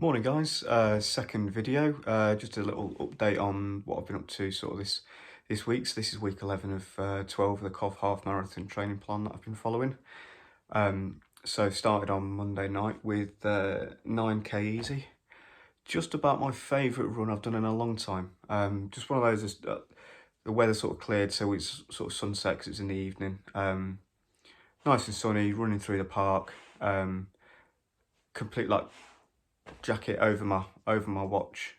Morning guys, second video, just a little update on what I've been up to sort of this week. So this is week 11 of 12 of the Cov Half Marathon training plan that I've been following. So started on Monday night with 9k easy. Just about my favourite run I've done in a long time. Just one of those, the weather sort of cleared, so it's sort of sunset 'cause it's in the evening. Nice and sunny, running through the park. Complete like jacket over my watch.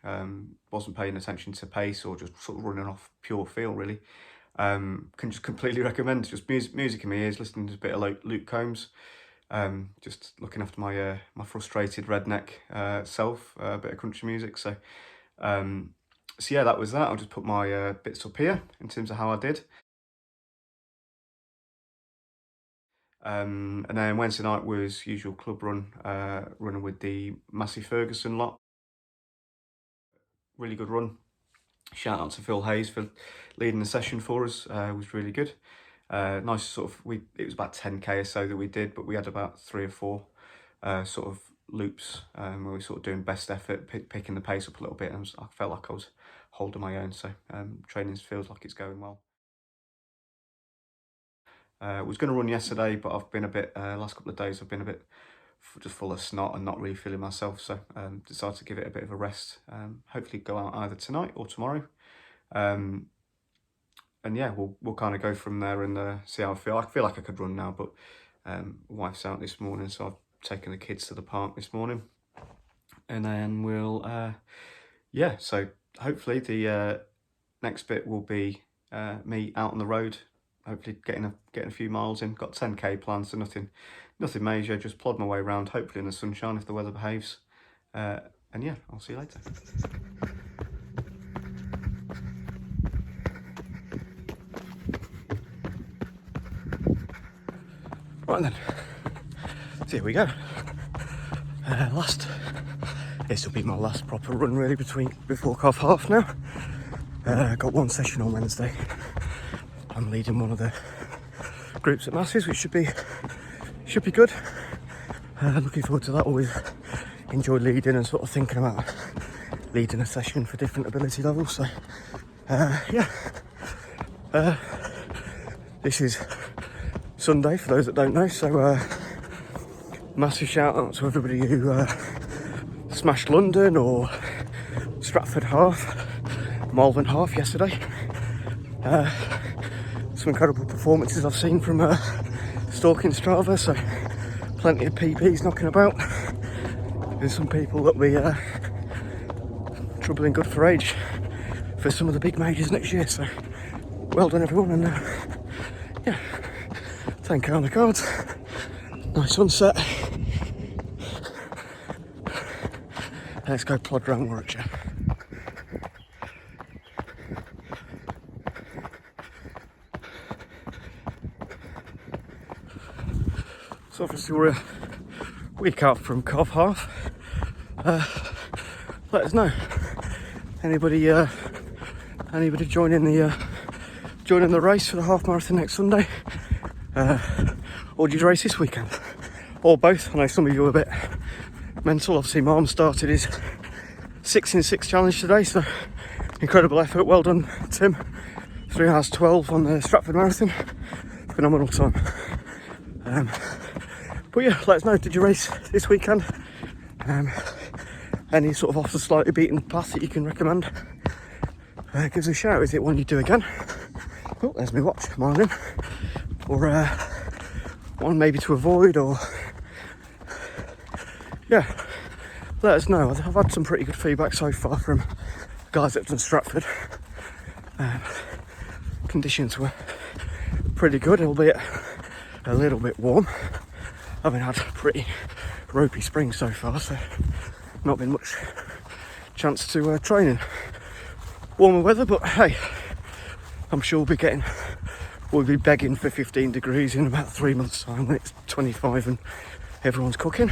Wasn't paying attention to pace or just sort of running off pure feel really. Can just completely recommend. Just music in my ears, listening to a bit of Luke Combs. Just looking after my my frustrated redneck self. A bit of country music. So yeah, that was that. I'll just put my bits up here in terms of how I did. And then Wednesday night was usual club run, running with the Massey Ferguson lot. Really good run. Shout out to Phil Hayes for leading the session for us. Was really good. Nice sort of, it was about 10k or so that we did, but we had about 3 or 4 sort of loops where we were sort of doing best effort, picking the pace up a little bit, and I felt like I was holding my own. So training feels like it's going well. Was going to run yesterday, but I've been a bit, last couple of days I've been a bit just full of snot and not really feeling myself, so decided to give it a bit of a rest. Hopefully go out either tonight or tomorrow. And yeah, we'll kind of go from there and see how I feel. I feel like I could run now, but wife's out this morning, so I've taken the kids to the park this morning. And then we'll, yeah, so hopefully the next bit will be me out on the road, hopefully getting a few miles in. Got 10k planned, so nothing major, just plod my way around, hopefully in the sunshine if the weather behaves. And yeah, I'll see you later. Right then, so here we go. This will be my last proper run really before Cov Half now. Got one session on Wednesday. I'm leading one of the groups at Masses, which should be good. Looking forward to that. Always enjoy leading and sort of thinking about leading a session for different ability levels. So yeah, this is Sunday for those that don't know. So massive shout out to everybody who smashed London or Stratford Half, Malvern Half yesterday. Some incredible performances I've seen from stalking Strava, so plenty of PBs knocking about. There's some people that will be troubling good for age for some of the big majors next year, so well done everyone, and yeah, 10k on the cards. Nice sunset. Let's go plod around Warwickshire. So obviously we're a week out from Cov Half. Let us know. Anybody joining the race for the half marathon next Sunday? Or did you race this weekend? Or both? I know some of you are a bit mental. Obviously Mom started his 6 in 6 challenge today, so incredible effort. Well done, Tim. 3 hours 12 on the Stratford Marathon. Phenomenal time. But yeah, let us know, did you race this weekend? Any sort of off the slightly beaten path that you can recommend? Give us a shout. Is it one you do again? Oh, there's my watch, morning. Or one maybe to avoid, or yeah, let us know. I've had some pretty good feedback so far from guys that have done Stratford. Conditions were pretty good, albeit a little bit warm. I haven't had a pretty ropey spring so far, so not been much chance to train in warmer weather, but hey, I'm sure we'll be begging for 15 degrees in about 3 months time when it's 25 and everyone's cooking.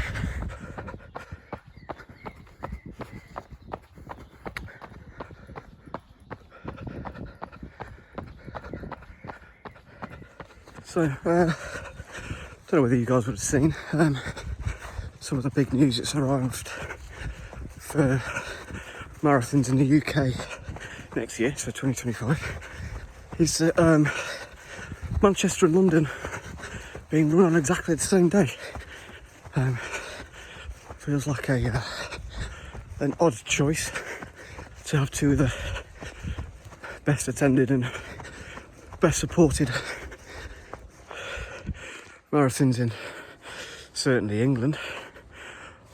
So don't know whether you guys would have seen some of the big news that's arrived for marathons in the UK next year, so 2025, is that Manchester and London being run on exactly the same day. Feels like an odd choice to have two of the best attended and best supported marathons in certainly England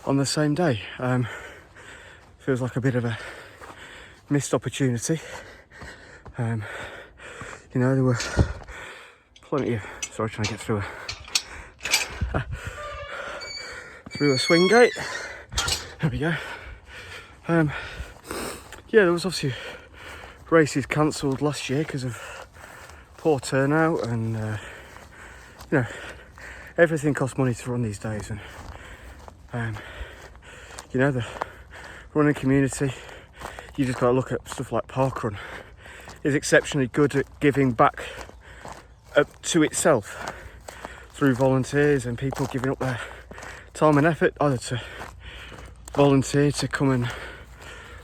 on the same day. Feels like a bit of a missed opportunity. You know, there were plenty of, sorry, trying to get through a swing gate. There we go. Yeah, there was obviously races cancelled last year because of poor turnout, and you know, everything costs money to run these days, and you know, the running community, you just got to look at stuff like parkrun, is exceptionally good at giving back to itself through volunteers and people giving up their time and effort either to volunteer to come and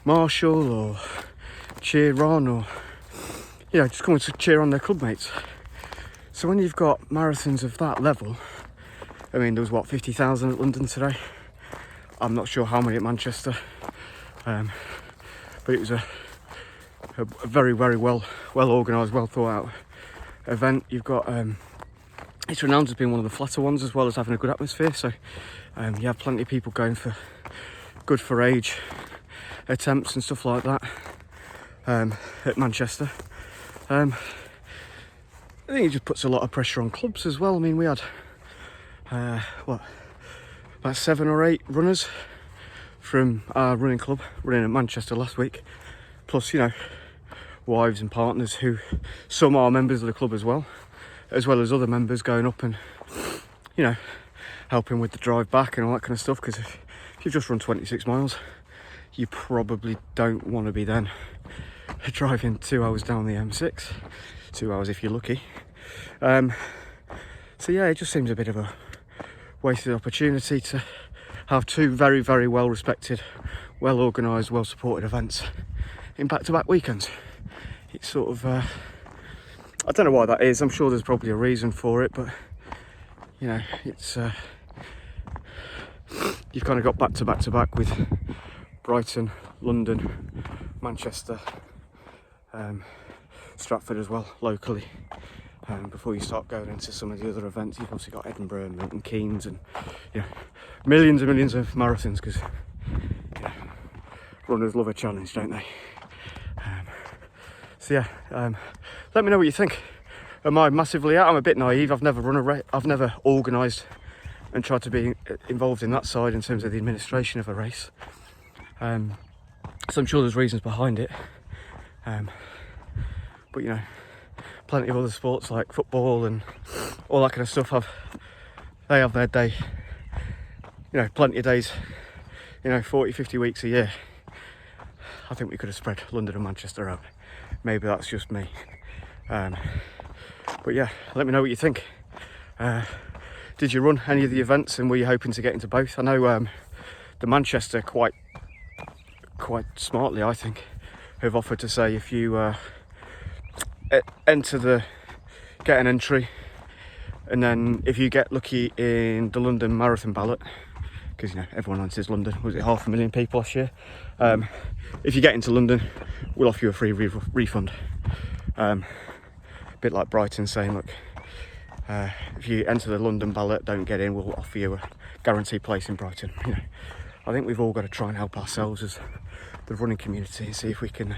marshal or cheer on, or you know, just coming to cheer on their club mates. So when you've got marathons of that level, I mean, there was what, 50,000 at London today. I'm not sure how many at Manchester, but it was a very, very well organised, well thought out event. You've got it's renowned as being one of the flatter ones, as well as having a good atmosphere. So you have plenty of people going for good for age attempts and stuff like that at Manchester. I think it just puts a lot of pressure on clubs as well. I mean, we had about 7 or 8 runners from our running club running at Manchester last week, plus, you know, wives and partners who some are members of the club as well as other members going up and, you know, helping with the drive back and all that kind of stuff. Because if you've just run 26 miles, you probably don't want to be then driving 2 hours down the M6, 2 hours if you're lucky. So yeah, it just seems a bit of a wasted opportunity to have two very, very well respected, well organised, well supported events in back-to-back weekends. It's sort of I don't know why that is. I'm sure there's probably a reason for it, but you know, it's you've kind of got back with Brighton, London, Manchester, Stratford as well locally. Before you start going into some of the other events, you've obviously got Edinburgh and Milton Keynes, and you know, millions and millions of marathons, because you know, runners love a challenge, don't they? So yeah, let me know what you think. Am I massively out? I'm a bit naive. I've never run a race. I've never organised and tried to be involved in that side in terms of the administration of a race. So I'm sure there's reasons behind it. But you know, plenty of other sports like football and all that kind of stuff they have their day. You know, plenty of days. You know, 40, 50 weeks a year. I think we could have spread London and Manchester out. Maybe that's just me. But yeah, let me know what you think. Did you run any of the events, and were you hoping to get into both? I know the Manchester quite smartly, I think, have offered to say if you get an entry, and then if you get lucky in the London Marathon ballot, because you know everyone enters London, was it 500,000 people last year? If you get into London, we'll offer you a free refund. A bit like Brighton saying, look, if you enter the London ballot, don't get in, we'll offer you a guaranteed place in Brighton. You know, I think we've all got to try and help ourselves as the running community and see if we can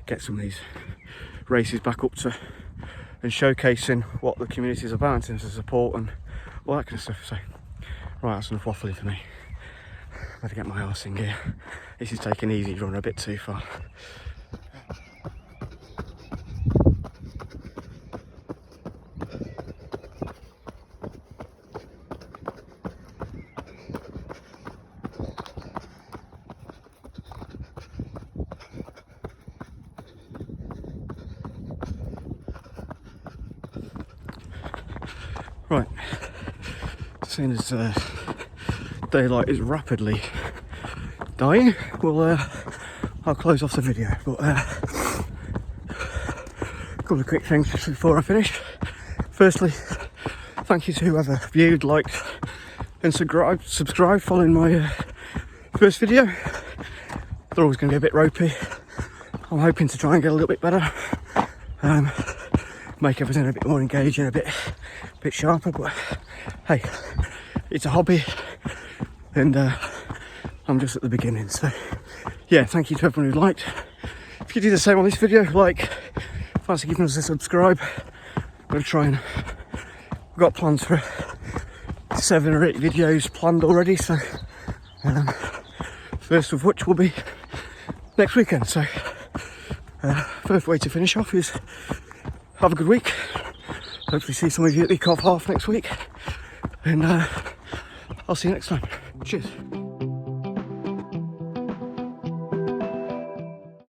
get some of these races back up to and showcasing what the community is about in terms of support and all that kind of stuff. So, right, that's enough waffling for me. Better get my arse in gear. This is taking easy run a bit too far. Right, seeing as daylight is rapidly dying, I'll close off the video. But a couple of quick things just before I finish. Firstly, thank you to whoever viewed, liked and subscribed following my first video. They're always going to be a bit ropey. I'm hoping to try and get a little bit better, make everything a bit more engaging, a bit sharper, but hey, it's a hobby and I'm just at the beginning. So yeah, thank you to everyone who liked. If you do the same on this video, like, fancy giving us a subscribe. I'm going to try and, we've got plans for 7 or 8 videos planned already, so first of which will be next weekend. So first way to finish off is have a good week. Hopefully see some of you at the Cov Half next week, and I'll see you next time. Cheers.